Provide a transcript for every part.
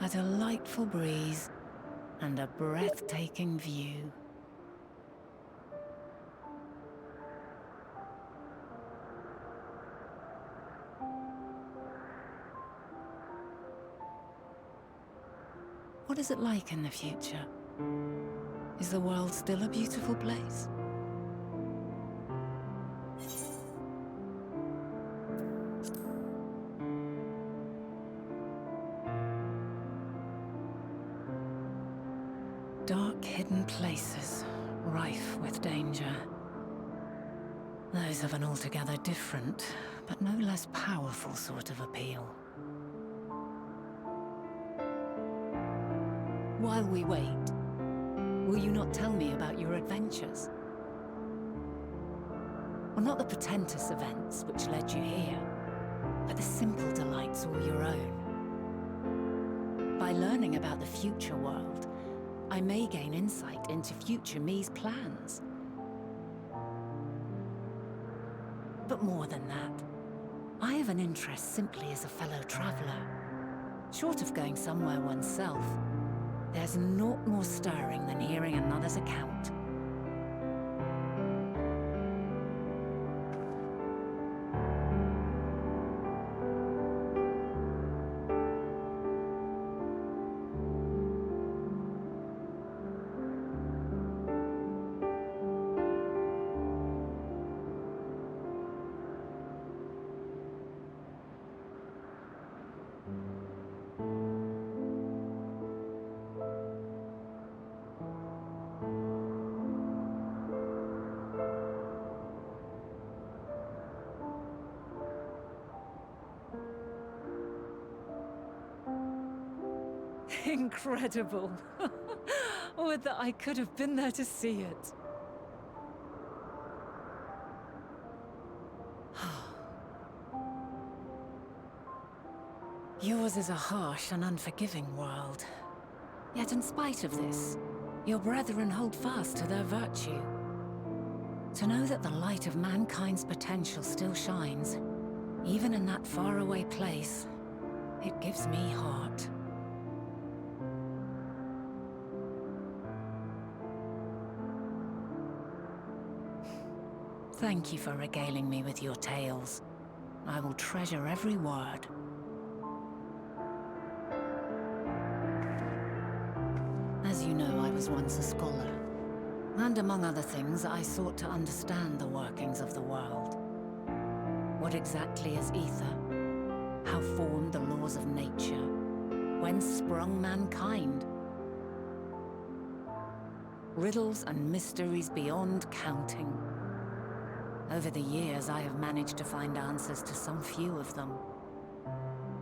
A delightful breeze and a breathtaking view. What is it like in the future? Is the world still a beautiful place? Dark, hidden places, rife with danger. Those have an altogether different, but no less powerful sort of appeal. While we wait, will you not tell me about your adventures? Well, not the portentous events which led you here, but the simple delights all your own. By learning about the future world, I may gain insight into future me's plans. But more than that, I have an interest simply as a fellow traveller. Short of going somewhere oneself, there's naught more stirring than hearing another's account. Incredible! Would that I could have been there to see it. Yours is a harsh and unforgiving world. Yet in spite of this, your brethren hold fast to their virtue. To know that the light of mankind's potential still shines, even in that faraway place, it gives me heart. Thank you for regaling me with your tales. I will treasure every word. As you know, I was once a scholar. And among other things, I sought to understand the workings of the world. What exactly is ether? How formed the laws of nature? Whence sprung mankind? Riddles and mysteries beyond counting. Over the years, I have managed to find answers to some few of them.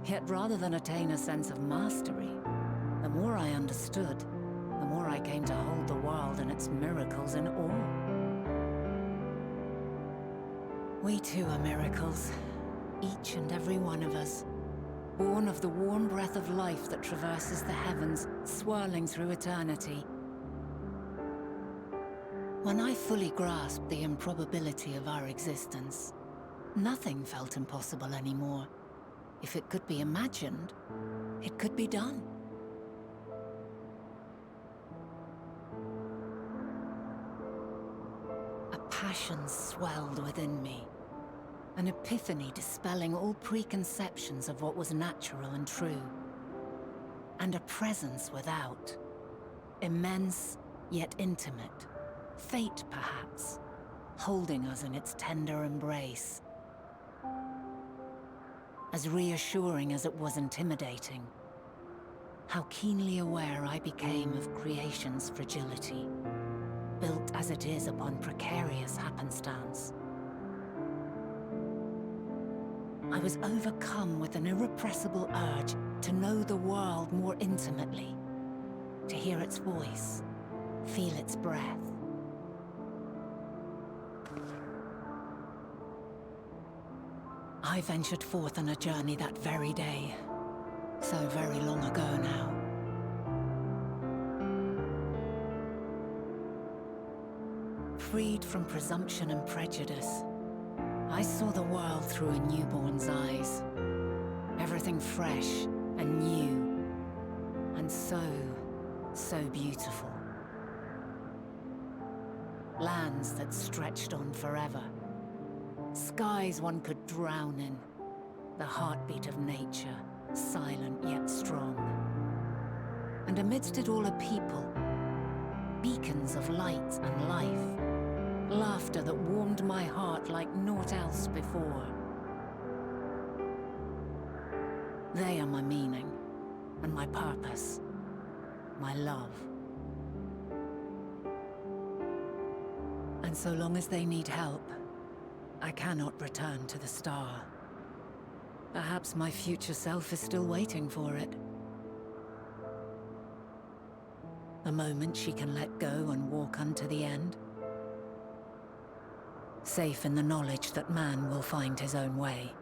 Yet rather than attain a sense of mastery, the more I understood, the more I came to hold the world and its miracles in awe. We too are miracles, each and every one of us, born of the warm breath of life that traverses the heavens, swirling through eternity. When I fully grasped the improbability of our existence, nothing felt impossible anymore. If it could be imagined, it could be done. A passion swelled within me, an epiphany dispelling all preconceptions of what was natural and true, and a presence without, immense yet intimate. Fate, perhaps, holding us in its tender embrace. As reassuring as it was intimidating, how keenly aware I became of creation's fragility, built as it is upon precarious happenstance. I was overcome with an irrepressible urge to know the world more intimately, to hear its voice, feel its breath. I ventured forth on a journey that very day. So very long ago now. Freed from presumption and prejudice, I saw the world through a newborn's eyes. Everything fresh and new, and so beautiful. Lands that stretched on forever. Skies one could drown in. The heartbeat of nature, silent yet strong. And amidst it all a people, beacons of light and life. Laughter that warmed my heart like naught else before. They are my meaning, and my purpose, my love. And so long as they need help, I cannot return to the star. Perhaps my future self is still waiting for it. The moment she can let go and walk unto the end. Safe in the knowledge that man will find his own way.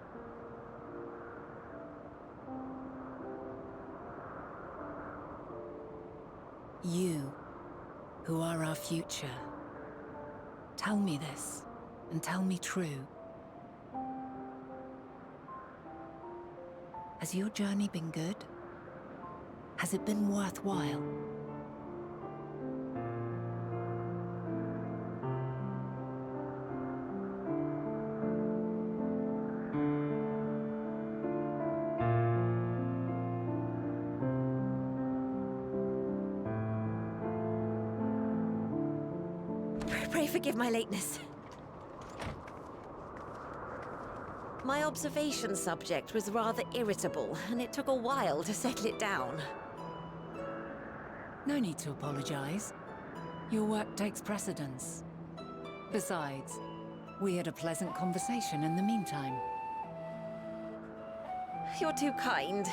You, who are our future, tell me this, and tell me true. Has your journey been good? Has it been worthwhile? Pray forgive my lateness. My observation subject was rather irritable, and it took a while to settle it down. No need to apologize. Your work takes precedence. Besides, we had a pleasant conversation in the meantime. You're too kind.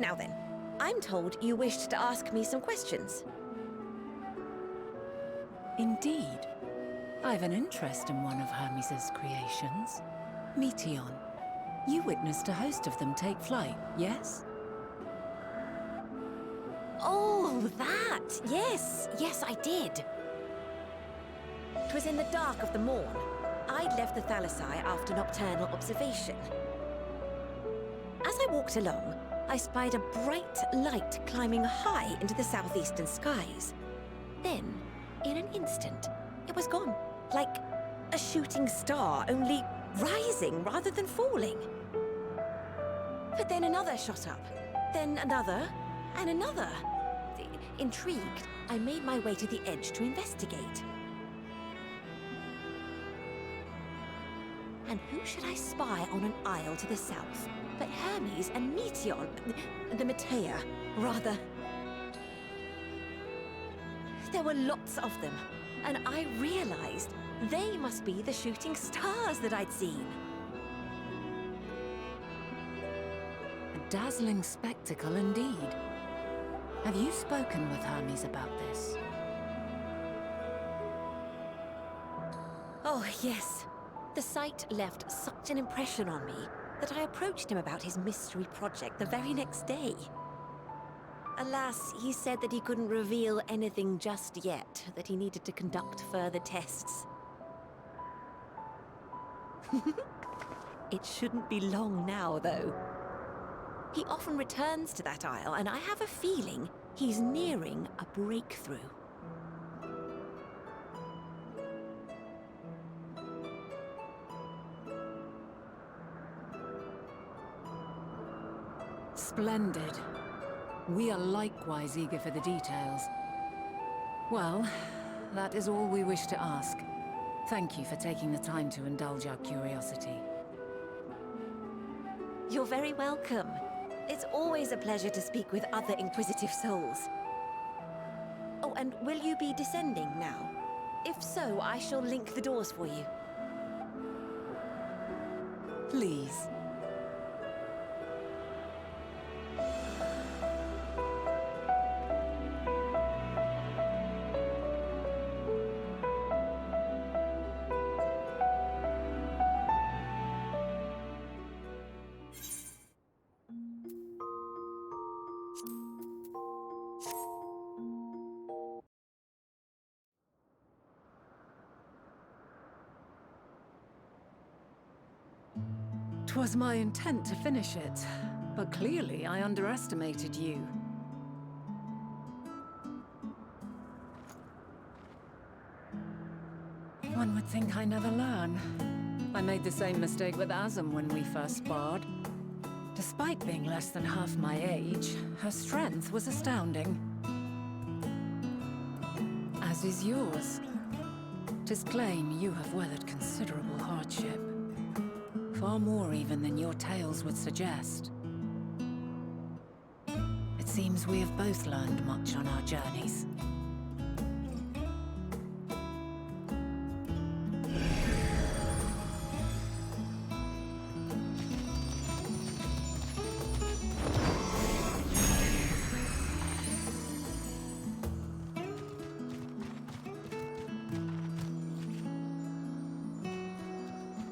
Now then, I'm told you wished to ask me some questions. Indeed. I've an interest in one of Hermes' creations. Meteion. You witnessed a host of them take flight, yes? Oh, that! Yes, yes, I did. It was in the dark of the morn. I'd left the Thalassai after nocturnal observation. As I walked along, I spied a bright light climbing high into the southeastern skies. Then, in an instant, it was gone. Like a shooting star, only rising rather than falling. But then another shot up, then another, and another. Intrigued, I made my way to the edge to investigate. And who should I spy on an isle to the south but Hermes and Meteion, the Meteion, rather. There were lots of them, and I realized they must be the shooting stars that I'd seen. A dazzling spectacle indeed. Have you spoken with Hermes about this? Oh, yes. The sight left such an impression on me that I approached him about his mystery project the very next day. Alas, he said that he couldn't reveal anything just yet, that he needed to conduct further tests. It shouldn't be long now, though. He often returns to that isle, and I have a feeling he's nearing a breakthrough. Splendid. We are likewise eager for the details. Well, that is all we wish to ask. Thank you for taking the time to indulge our curiosity. You're very welcome. It's always a pleasure to speak with other inquisitive souls. Oh, and will you be descending now? If so, I shall link the doors for you. Please. 'Twas my intent to finish it, but clearly I underestimated you. One would think I never learn. I made the same mistake with Azam when we first sparred. Despite being less than half my age, her strength was astounding. As is yours. 'Tis plain you have weathered considerable hardship. Far more even than your tales would suggest. It seems we have both learned much on our journeys.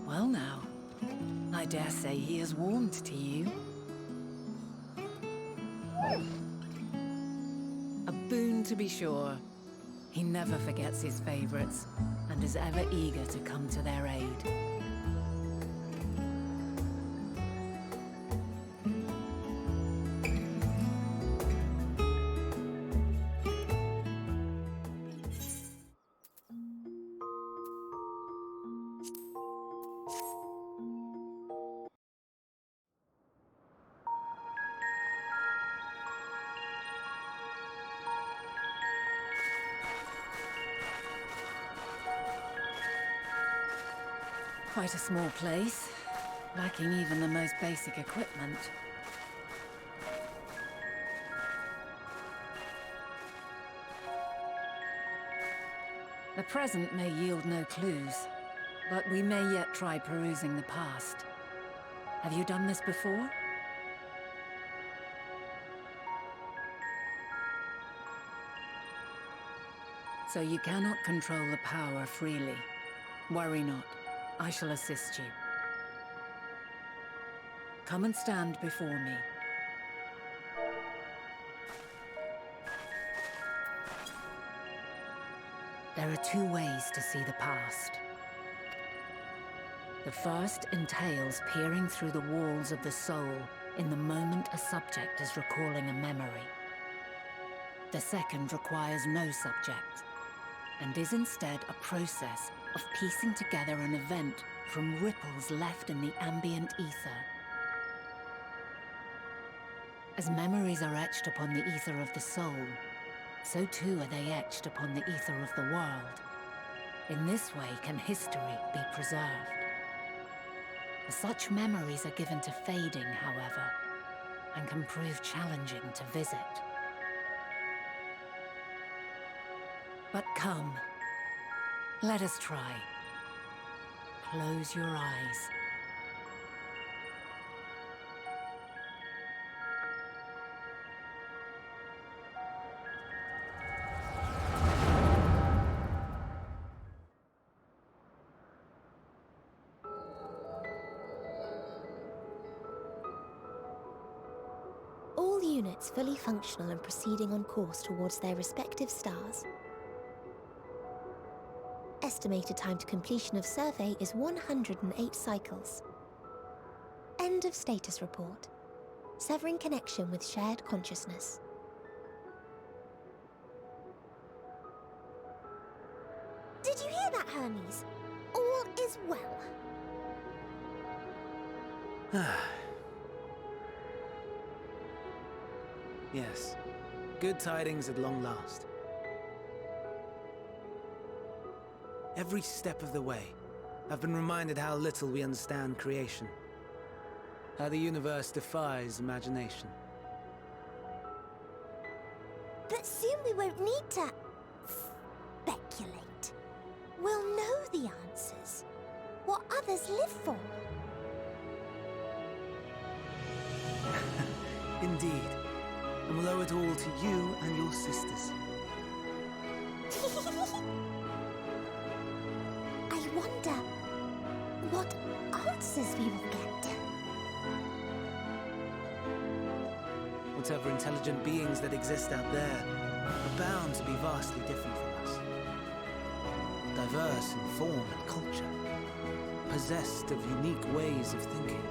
Well now, I dare say he is warmed to you. A boon to be sure. He never forgets his favorites, and is ever eager to come to their aid. Quite a small place, lacking even the most basic equipment. The present may yield no clues, but we may yet try perusing the past. Have you done this before? So you cannot control the power freely. Worry not. I shall assist you. Come and stand before me. There are two ways to see the past. The first entails peering through the walls of the soul in the moment a subject is recalling a memory. The second requires no subject, and is instead a process of piecing together an event from ripples left in the ambient ether. As memories are etched upon the ether of the soul, so too are they etched upon the ether of the world. In this way can history be preserved. Such memories are given to fading, however, and can prove challenging to visit. But come, let us try. Close your eyes. All units fully functional and proceeding on course towards their respective stars. Estimated time to completion of survey is 108 cycles. End of status report. Severing connection with shared consciousness. Did you hear that, Hermes? All is well. Yes. Good tidings at long last. Every step of the way, I've been reminded how little we understand creation. How the universe defies imagination. But soon we won't need to speculate. We'll know the answers. What others live for. Indeed. And we'll owe it all to you and your sisters. I wonder what answers we will get. Whatever intelligent beings that exist out there are bound to be vastly different from us. Diverse in form and culture. possessed of unique ways of thinking.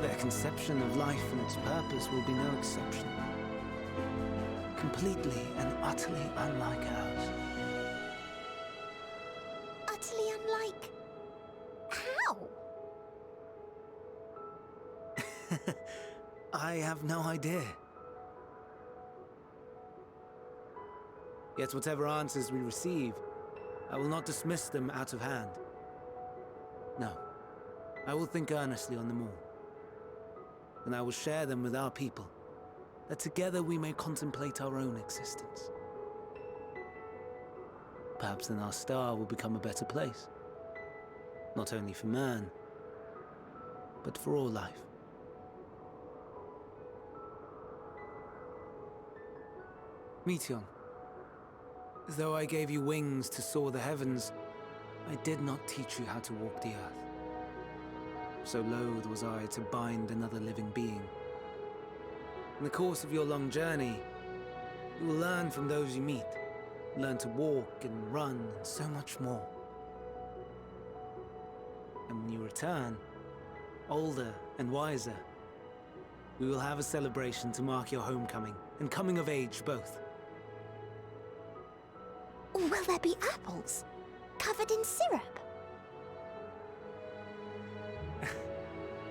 Their conception of life and its purpose will be no exception. Completely and utterly unlike ours. Utterly unlike... how? I have no idea. Yet whatever answers we receive, I will not dismiss them out of hand. No, I will think earnestly on them all. And I will share them with our people, that together we may contemplate our own existence. Perhaps then our star will become a better place. Not only for man, but for all life. Meteion, though I gave you wings to soar the heavens, I did not teach you how to walk the earth. So loath was I to bind another living being. In the course of your long journey, you will learn from those you meet, learn to walk and run and so much more. And when you return, older and wiser, we will have a celebration to mark your homecoming and coming of age both. Will there be apples? Covered in syrup?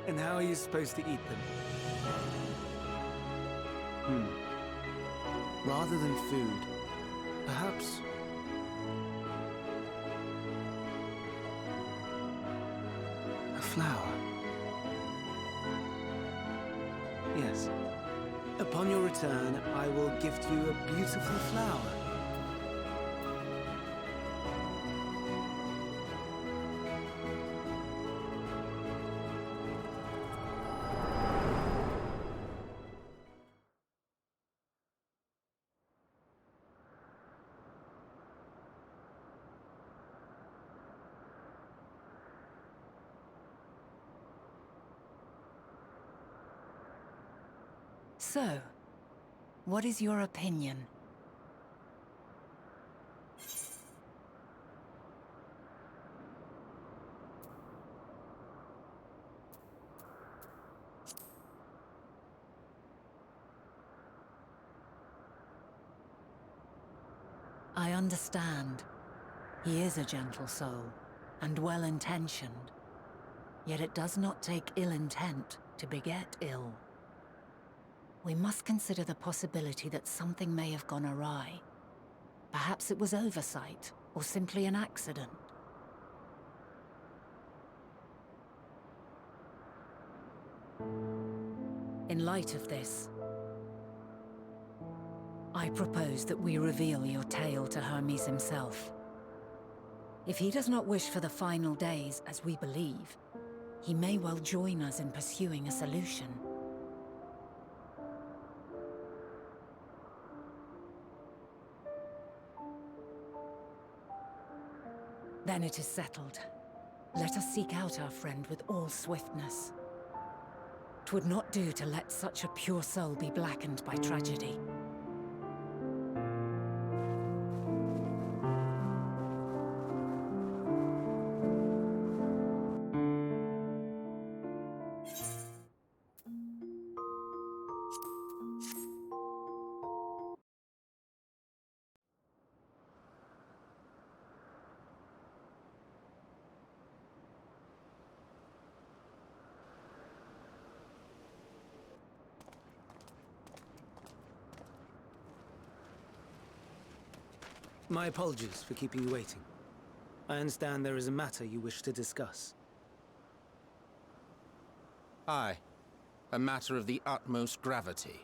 And how are you supposed to eat them? Rather than food, perhaps... a flower. Yes. Upon your return, I will gift you a beautiful flower. So, what is your opinion? I understand. He is a gentle soul, and well-intentioned. Yet it does not take ill intent to beget ill. We must consider the possibility that something may have gone awry. Perhaps it was oversight, or simply an accident. In light of this, I propose that we reveal your tale to Hermes himself. If he does not wish for the final days, as we believe, he may well join us in pursuing a solution. Then it is settled. Let us seek out our friend with all swiftness. 'Twould not do to let such a pure soul be blackened by tragedy. My apologies for keeping you waiting. I understand there is a matter you wish to discuss. Aye. A matter of the utmost gravity.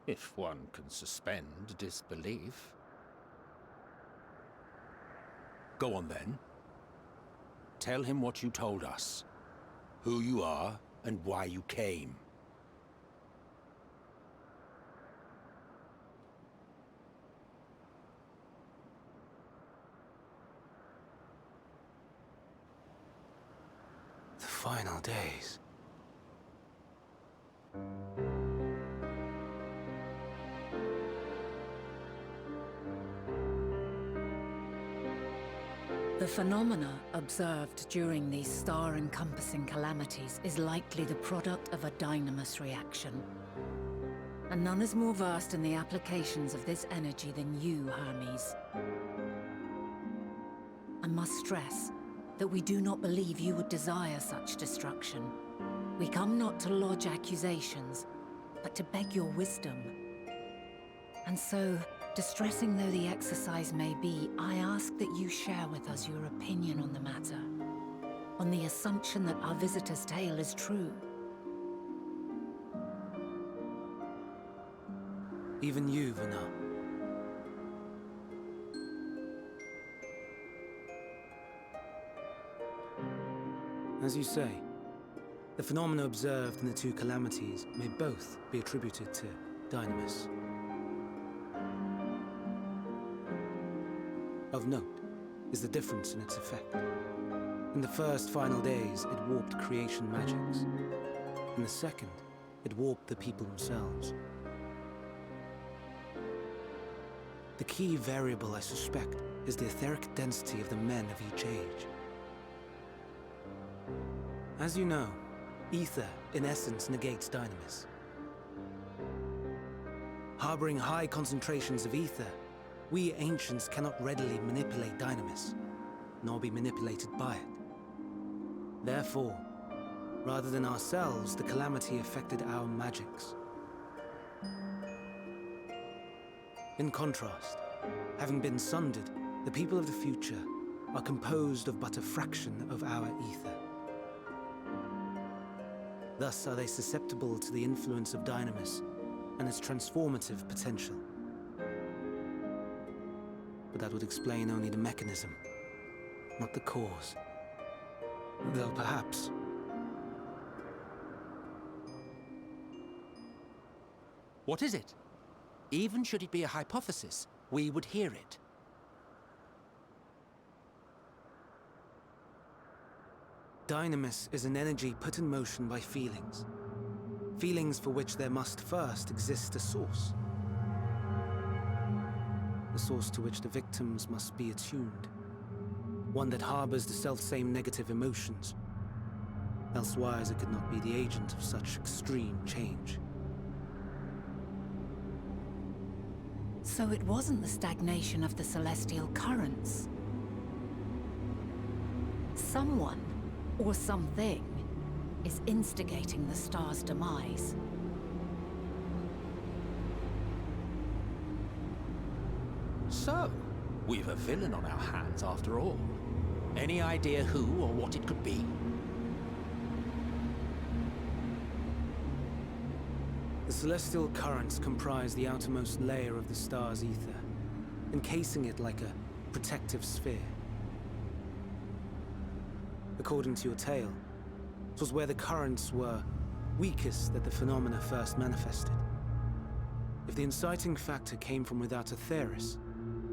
If one can suspend disbelief. Go on then. Tell him what you told us. Who you are and why you came. The final days. The phenomena observed during these star-encompassing calamities is likely the product of a dynamis reaction. And none is more versed in the applications of this energy than you, Hermes. I must stress that we do not believe you would desire such destruction. We come not to lodge accusations, but to beg your wisdom. And so, distressing though the exercise may be, I ask that you share with us your opinion on the matter, on the assumption that our visitor's tale is true. Even you, Vana. As you say, the phenomena observed in the two calamities may both be attributed to dynamis. Of note is the difference in its effect. In the first final days, it warped creation magics. In the second, it warped the people themselves. The key variable, I suspect, is the etheric density of the men of each age. As you know, ether, in essence, negates dynamis. Harboring high concentrations of ether, we ancients cannot readily manipulate dynamis, nor be manipulated by it. Therefore, rather than ourselves, the calamity affected our magics. In contrast, having been sundered, the people of the future are composed of but a fraction of our ether. Thus are they susceptible to the influence of dynamis and its transformative potential. But that would explain only the mechanism, not the cause. Though perhaps... What is it? Even should it be a hypothesis, we would hear it. Dynamis is an energy put in motion by feelings. Feelings for which there must first exist a source. A source to which the victims must be attuned. One that harbors the selfsame negative emotions. Elsewise it could not be the agent of such extreme change. So it wasn't the stagnation of the celestial currents. Someone, or something, is instigating the star's demise. So, we've a villain on our hands after all. Any idea who or what it could be? The celestial currents comprise the outermost layer of the star's ether, encasing it like a protective sphere. According to your tale, it was where the currents were weakest that the phenomena first manifested. If the inciting factor came from without Aetheris,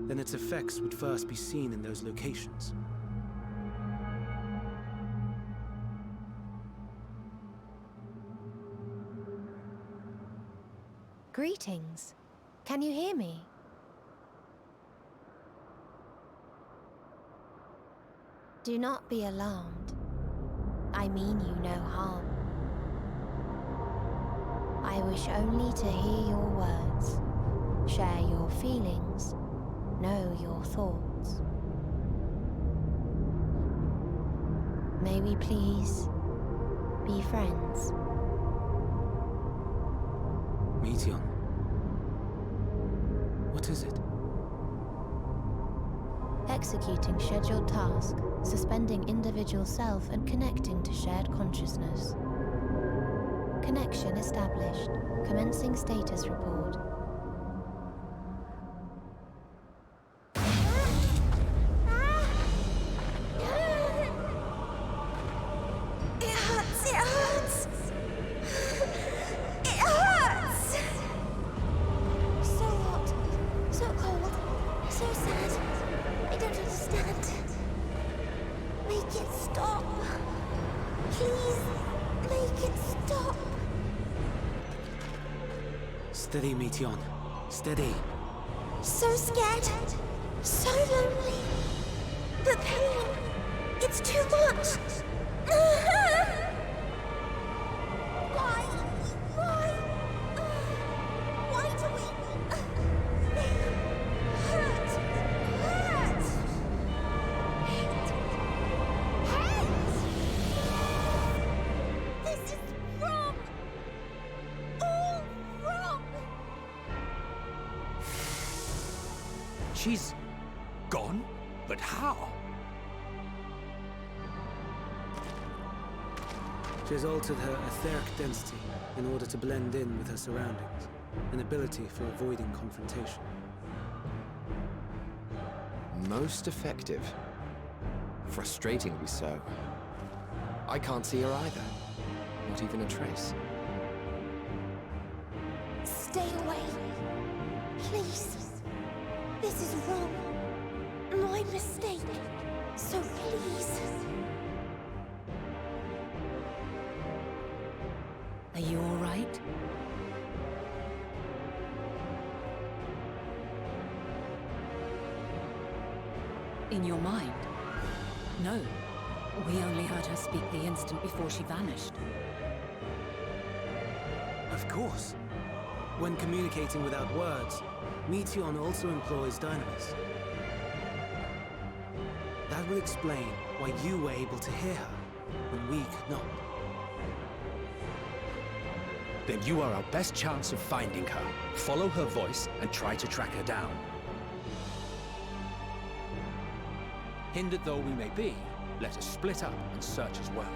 then its effects would first be seen in those locations. Greetings. Can you hear me? Do not be alarmed. I mean you no harm. I wish only to hear your words, share your feelings, know your thoughts. May we please be friends? Meteion. What is it? Executing scheduled task, suspending individual self and connecting to shared consciousness. Connection established. Commencing status report. Steady, Meteion. Steady. So scared. So lonely. The pain! It's too much! Why? Why? Why do we... They hurt! Hurt! Hate! Hate! This is wrong! All wrong! She's gone? But how? She has altered her etheric density in order to blend in with her surroundings, an ability for avoiding confrontation. Most effective. Frustratingly so. I can't see her either. Not even a trace. Stay away. Please. This is wrong. My mistake. So please. Are you all right? In your mind? No. We only heard her speak the instant before she vanished. Of course. When communicating without words, Meteion also employs dynamis. That will explain why you were able to hear her, when we could not. Then you are our best chance of finding her. Follow her voice and try to track her down. Hindered though we may be, let us split up and search as well.